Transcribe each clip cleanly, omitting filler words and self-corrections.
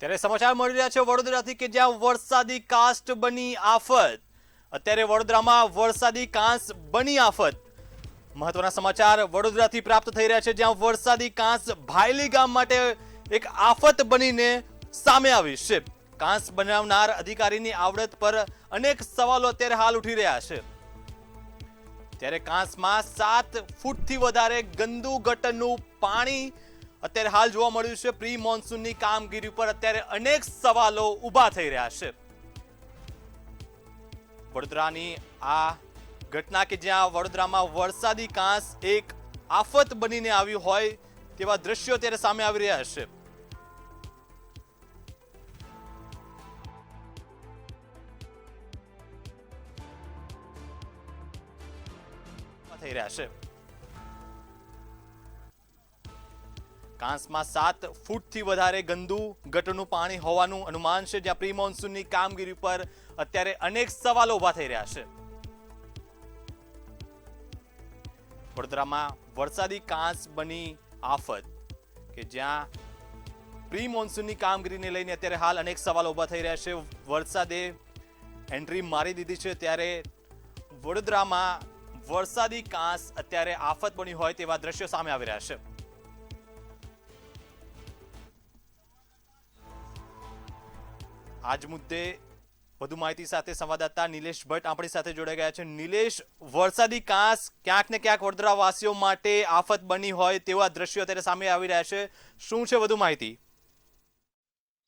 ત્યારે સમાચાર મળી રહ્યા છે વડોદરાથી કે જ્યાં વરસાદી કાસ્ટ બની આફત। અત્યારે વડોદરામાં વરસાદી કાંસ બની આફત। મહત્વના સમાચાર વડોદરાથી પ્રાપ્ત થઈ રહ્યા છે જ્યાં વરસાદી કાંસ ભાયલી ગામ માટે એક આફત બનીને સામે આવી છે। કાંસ બનાવનાર અધિકારીની આવડત પર અનેક સવાલો અત્યારે હાલ ઉઠી રહ્યા છે। ત્યારે કાંસમાં 7 ફૂટથી વધારે ગંદુ ગટરનું પાણી અત્યારે હાલ જોવા મળ્યું છે। પ્રી મોન્સૂનની કામગીરી પર અત્યારે અનેક સવાલો ઊભા થઈ રહ્યા છે। વડોદરાની આ ઘટના કે જ્યાં વડોદરામાં વરસાદી કાંસ એક આફત બનીને આવ્યું હોય તેવા દ્રશ્યો અત્યારે સામે આવી રહ્યા છે। થઈ રહ્યા છે। કાંસમાં 7 ફૂટથી વધારે ગંદુ ગટરનું પાણી હોવાનું અનુમાન છે જ્યાં પ્રી મોન્સૂનની કામગીરી પર અત્યારે અનેક સવાલો ઊભા થઈ રહ્યા છે। વડોદરામાં વરસાદી કાંસ બની આફત કે જ્યાં પ્રી મોન્સૂનની કામગીરીને લઈને અત્યારે હાલ અનેક સવાલો ઊભા થઈ રહ્યા છે। વરસાદે એન્ટ્રી મારી દીધી છે ત્યારે વડોદરામાં વરસાદી કાંસ અત્યારે આફત બની હોય તેવા દ્રશ્યો સામે આવી રહ્યા છે। આજ મુદ્દે વધુ માહિતી સાથે સંવાદદાતા નિલેશ ભટ્ટ આપણી સાથે જોડાઈ ગયા છે। નિલેશ, વરસાદી કાંસ ક્યાંક ને ક્યાંક વડોદરા વાસીઓ માટે આફત બની હોય તેવા દ્રશ્યો અત્યારે સામે આવી રહ્યા છે। શું છે વધુ માહિતી?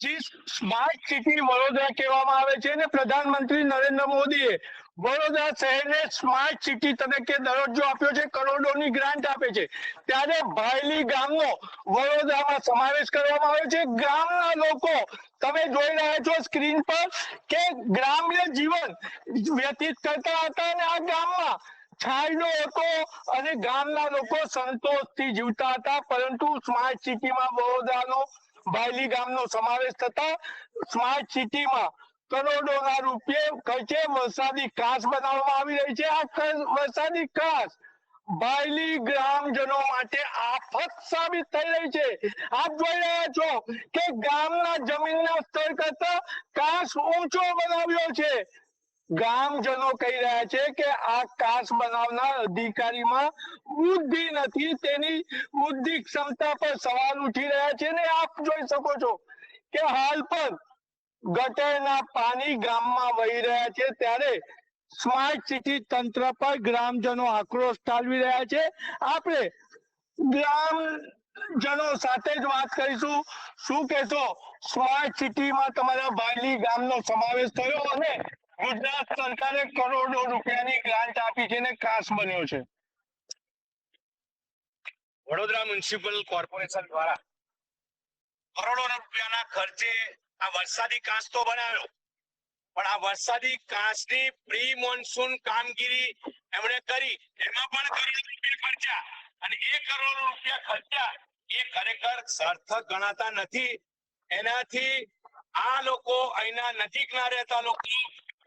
જી, સ્માર્ટ સિટી વડોદરા કહેવામાં આવે છે અને પ્રધાનમંત્રી નરેન્દ્ર મોદીએ વડોદરા શહેરને સ્માર્ટ સિટી તરીકે દરજ્જો આપ્યો છે, કરોડોની ગ્રાન્ટ આપે છે। ત્યારે ભાયલી ગામનો વડોદરામાં સમાવેશ કરવામાં આવ્યો છે। ગામના લોકો તમે જોઈ રહ્યા છો સ્ક્રીન પર કે ગ્રામ્ય જીવન વ્યતીત કરતા હતા અને આ ગામમાં છાંયડો હતો અને ગામના લોકો સંતોષથી જીવતા હતા, પરંતુ સ્માર્ટ સિટીમાં વડોદરાનો ભાયલી ગામનો સમાવેશ થતા સ્માર્ટ સિટીમાં કરોડોના રૂપિયા ખર્ચે વરસાદી કાંસ બનાવવામાં આવી રહી છે। આ વરસાદી કાંસ ભાયલી ગ્રામજનો માટે આફત સાબિત થઈ રહી છે। આપ જોઈ રહ્યા છો કે ગામના જમીનના સ્તર કરતા કાંસ ઊંચો બનાવ્યો છે। ગામજનો કહી રહ્યા છે કે આ કાંસ બનાવનાર અધિકારીમાં બુદ્ધિ નથી, તેની બુદ્ધિ ક્ષમતા પર સવાલ ઉઠી રહ્યા છે। ને આપ જોઈ શકો છો કે હાલ પણ ગટરના પાણી ગામમાં વહી રહ્યા છે, ત્યારે સ્માર્ટ સિટી તંત્ર પર ગ્રામજનો આક્રોશ ઠાલવી રહ્યા છે। આપણે ગ્રામજનો સાથે જ વાત કરીશું। શું કહેશો, સ્માર્ટ સિટીમાં તમારા ભાયલી ગામનો સમાવેશ થયો અને ગુજરાત સરકારે કરોડો રૂપિયાની ગ્રાન્ટ આપી છે ને કાંસ બન્યો છે? વડોદરા મ્યુનિસિપલ કોર્પોરેશન દ્વારા કરોડો રૂપિયાના ખર્ચે આ વરસાદી કાંસ તો બનાવ્યો, પણ આ વરસાદી કાંસની પ્રી મોન્સૂન કામગીરી એમણે કરી, એમાં પણ કરોડો રૂપિયા ખર્ચા અને 1 કરોડ રૂપિયા ખર્ચા એ ખરેખર સાર્થક ગણાતા નથી। એનાથી આ લોકો અહીંના નજીકના રહેતા લોકો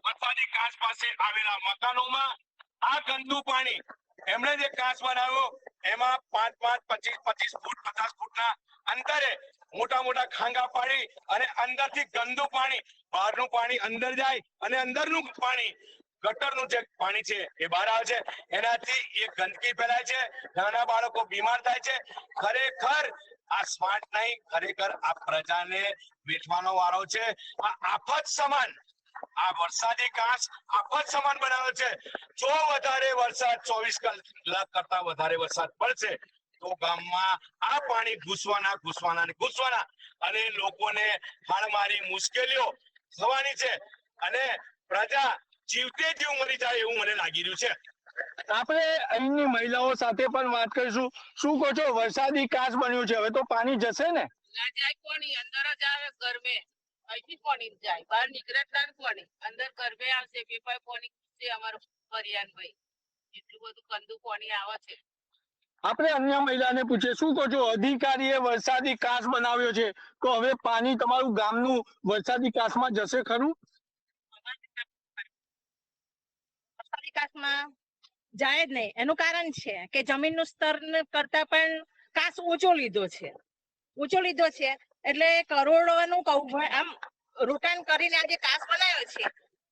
વરસાદી કાંસ પાસે આવેલા મકાનોમાં આ ગંદુ પાણી એમણે જે કાંસ બનાવ્યો એમાં 5, 25 ફૂટ 50 ફૂટના અંતરે મોટા મોટા ખાંગા પાડી અને અંદરથી ગંદુ પાણી, બહારનું પાણી અંદર જાય અને અંદરનું પાણી ગટરનું જે પાણી છે એ બહાર આવે છે। એનાથી એક ગંદકી ફેલાય છે, નાના બાળકો બીમાર થાય છે। ખરેખર આ સ્માર્ટ નહીં, ખરેખર આ પ્રજાને વેઠવાનો વારો છે। આ આફત સમાન, આ વરસાદી કાંસ આફત સમાન બનાવ્યો છે। જો વધારે વરસાદ 24 કલાક કરતા વધારે વરસાદ પડશે તો ગામમાં આ પાણી ઘૂસવાના અને લોકોને હાડમારી મુશ્કેલીઓ થવાની છે અને પ્રજા જીવતે જીવ મરી જાય એવું મને લાગી રહ્યું છે। આપણે અહીંની મહિલાઓ સાથે પણ વાત કરીશું। શું કહો છો, વરસાદી કાંસ બન્યું છે, હવે તો પાણી જશે ને? ના જાય, પાણી અંદર જ આવે ઘરમે, અહીંથી પાણી જાય, બહાર નીકળે જ ના પાણી અંદર ઘરમે આવશે। પેપાય પાણી છે અમારું ફરિયાન ભાઈ, એટલું બધું ગંદુ પાણી આવે છે। આપણે અન્ય મહિલાને પૂછીએ, શું કહો છો, અધિકારીએ વરસાદી કાંસ બનાવ્યો છે તો હવે પાણી તમારું ગામનું વરસાદી કાંસમાં જશે ખરું? વરસાદી કાંસમાં જાય જ નહીં। એનું કારણ છે કે જમીનનું સ્તર કરતા પણ કાંસ ઊંચો લીધો છે। એટલે કરોડોનું આમ રોકાણ કરીને આજે કાચ બનાવ્યો છે,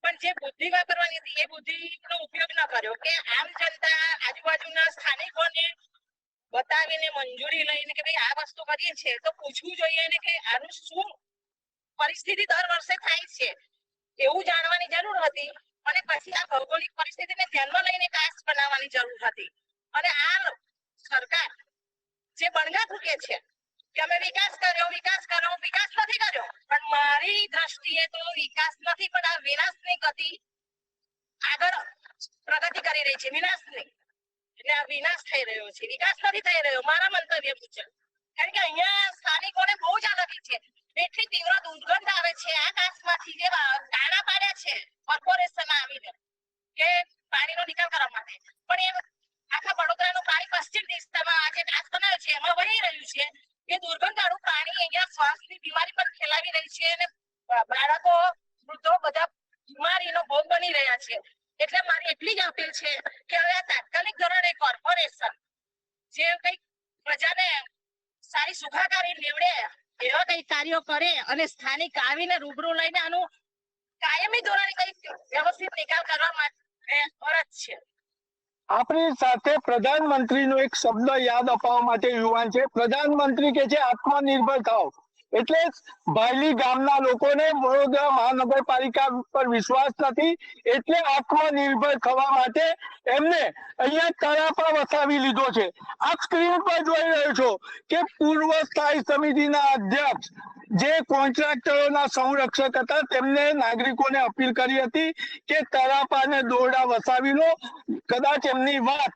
પણ જે બુદ્ધિ વાપરવાની હતી એ બુદ્ધિનો ઉપયોગ ન કર્યો કે આમ જનતા આજુબાજુના સ્થાનિકોને બતાવીને મંજૂરી લઈને કે ભાઈ આ વસ્તુ કરીએ છે તો પૂછવું જોઈએ ને કે આનું શું પરિસ્થિતિ દર વર્ષે થાય છે એવું જાણવાની જરૂર હતી. અને પછી આ ભૌગોલિક પરિસ્થિતિને ધ્યાનમાં લઈને કાચ બનાવવાની જરૂર હતી. અને આ સરકાર જે બણગા ફૂકે છે કે અમે વિકાસ કર્યો વિકાસ નથી કર્યો, પણ મારી દ્રષ્ટિએ તો વિકાસ નથી પણ આ વિનાશની ગતિ આગળ પ્રગતિ કરી રહી છે, વિનાશની. એટલે આ વિનાશ થઈ રહ્યો છે, વિકાસ નથી થઈ રહ્યો મારા મંતવ્ય મુજબ. કારણ કે અહીંયા સ્થાનિકોને બહુ જ આનંદ છે, એટલી તીવ્ર દુર્ગંધ આવે છે આ કાચમાંથી જે દાણા પાડ્યા છે કોર્પોરેશન આવીને કે પાણીનો નિકાલ કરવા માટે, પણ એ આખા વડોદરાનું પાણી પશ્ચિમ દિશામાં આ જે કાચ બનાવ્યો છે એમાં વહી રહ્યું છે. એ દુર્ગંધવાળું પાણી અહીંયા શ્વાસની બીમારી પણ ફેલાવી રહી છે અને બાળકો વૃદ્ધો બધા બીમારીનો ભોગ બની રહ્યા છે. એટલે મારી એટલી જ અપીલ છે કે હવે આ તાત્કાલિક ધોરણે કોર્પોરેશન જે કઈક પ્રજાને સારી સુખાકારી નીવડે એવા કઈક કાર્યો કરે અને સ્થાનિક આવીને રૂબરૂ લઈને આનું કાયમી ધોરણે કઈક વ્યવસ્થિત નિકાલ કરવા માટે ફરજ છે. આપણી સાથે પ્રધાનમંત્રીનો એક શબ્દ યાદ અપાવવા માટે યુવાન છે. પ્રધાનમંત્રી કે છે આત્મનિર્ભર થાઓ, એટલે ભાયલી ગામના લોકોને વડોદરા મહાનગરપાલિકા પર વિશ્વાસ નથી, એટલે આત્મનિર્ભર થવા માટે એમને અહીંયા તળાપા વસાવી લીધો છે. આપ સ્ક્રીન પર જોઈ રહ્યો છો કે પૂર્વ સ્થાયી સમિતિના અધ્યક્ષ જે કોન્ટ્રાક્ટરોના સંરક્ષક હતા તેમને નાગરિકોને અપીલ કરી હતી કે તળાપાને દોરડા વસાવી લો. કદાચ એમની વાત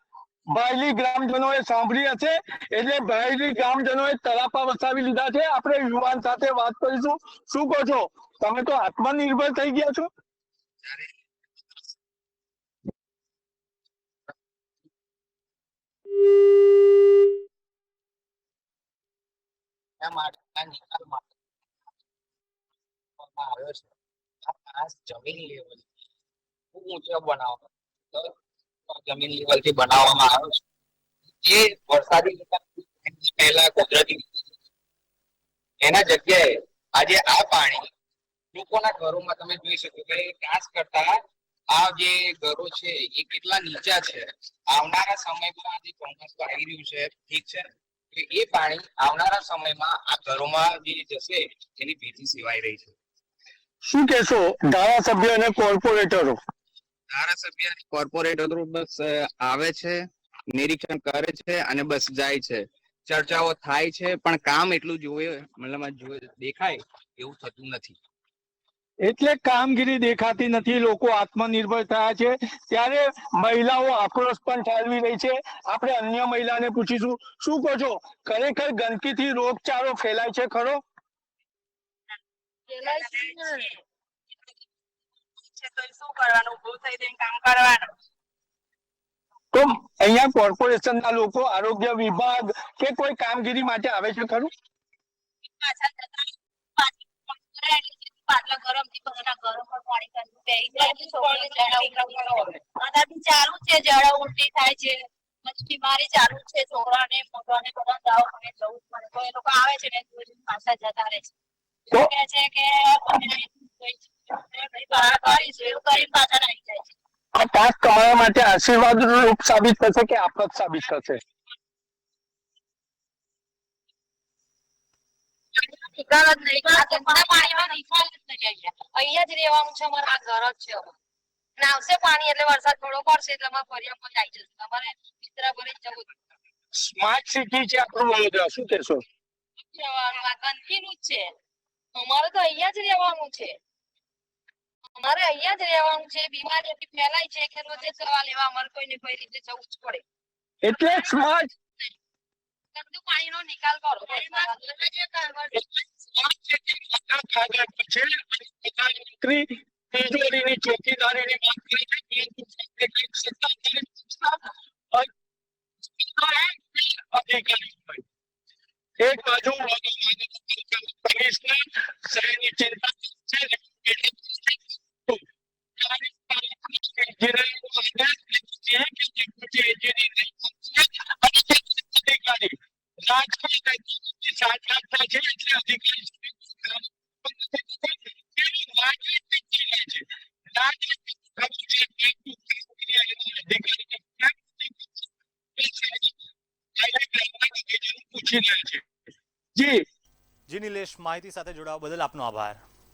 ભાયલી ગ્રામજનોએ સાંભળી હશે, એટલે ભાયલી ગ્રામજનોએ તળાપા વસાવી લીધા છે. આપણે યુવાન સાથે વાત કરીશું. શું કહો છો, તમે તો આત્મનિર્ભર થઈ ગયા છો? જમીન લેવલ ખૂબ ઊંચો જમીન લેવલ થી બનાવવામાં આવ્યો છે. જે વરસાદી પહેલા કુદરતી એના જગ્યાએ આજે આ પાણી લોકોના ઘરોમાં તમે જોઈ શકો કે કાચ કરતા આ જે ઘરો છે એ કેટલા નીચા છે. આવનારા સમયમાં જે ચોમાસું આવી રહ્યું છે, ઠીક છે, એ પાણી આવનારા સમયમાં આ ઘરોમાં જે જશે એની ભીતિ સેવાઈ રહી છે. શું કહેશો ધારાસભ્ય અને કોર્પોરેટરો? ધારાસભ્ય અને કોર્પોરેટરો બસ આવે છે, નિરીક્ષણ કરે છે અને બસ જાય છે. ચર્ચાઓ થાય છે પણ કામ એટલું દેખાય એવું થતું નથી. એટલે કામગીરી દેખાતી નથી, લોકો આત્મનિર્ભર થયા છે. ત્યારે મહિલાઓ આક્રોશ પણ ઠાલવી રહી છે. આપણે અન્ય મહિલાને પૂછીશું. શું કહો છો, ખરેખર ગંદકીથી રોગચાળો ફેલાય છે ખરો? શું કરવાનું, ઊભું થઈ જઈને કામ કરવાનું. તો અહીંયા કોર્પોરેશનના લોકો, આરોગ્ય વિભાગ કે કોઈ કામગીરી માટે આવે છે ખરું? પાટલા ગરમ થી બધા ગરમ પાણી ચાલુ છે, ઝાડા ઉલટી થાય છે, પછી બીમારી ચાલુ છે, છોકરાને મોટાને બધા દવાખાને જવું પડે તો એ લોકો આવે છે ને પાછા જતા રહે છે. કે છે કે પાછા આવી જાય છે. આ કાચ તમારા માટે આશીર્વાદ રૂપ સાબિત થશે કે આફત સાબિત થશે? અહીંયા જ રહેવાનું છે, અમારે આ ઘર જ છે. આવશે પાણી એટલે વરસાદ થોડો પડશે એટલે અમારે ફરિયામાં આવી જશે. તમારે મિત્ર ભરી જવું. સ્માર્ટ સિટી છે આપણું વડોદરા, શું કહેશો? ગંદકીનું જ છે. અમારે તો અહીંયા જ રહેવાનું છે, અમારે અહીંયા જ રહેવાનું છે. બીમારી એટલી ફેલાય છે કે રોજે દવા લેવા અમારે કોઈ ને કોઈ રીતે જવું જ પડે. એટલે સ્માર્ટ ગંદુ પાણીનો નિકાલ કરો. તિજોરીની ચોકીદારીની વાત કરી અધિકારી એક બાજુ કમિશનર શહેરની ચિંતા અધિકારી પહોંચી રહેલ છે. જી જી નિલેશ, માહિતી સાથે જોડાવા બદલ આપનો આભાર.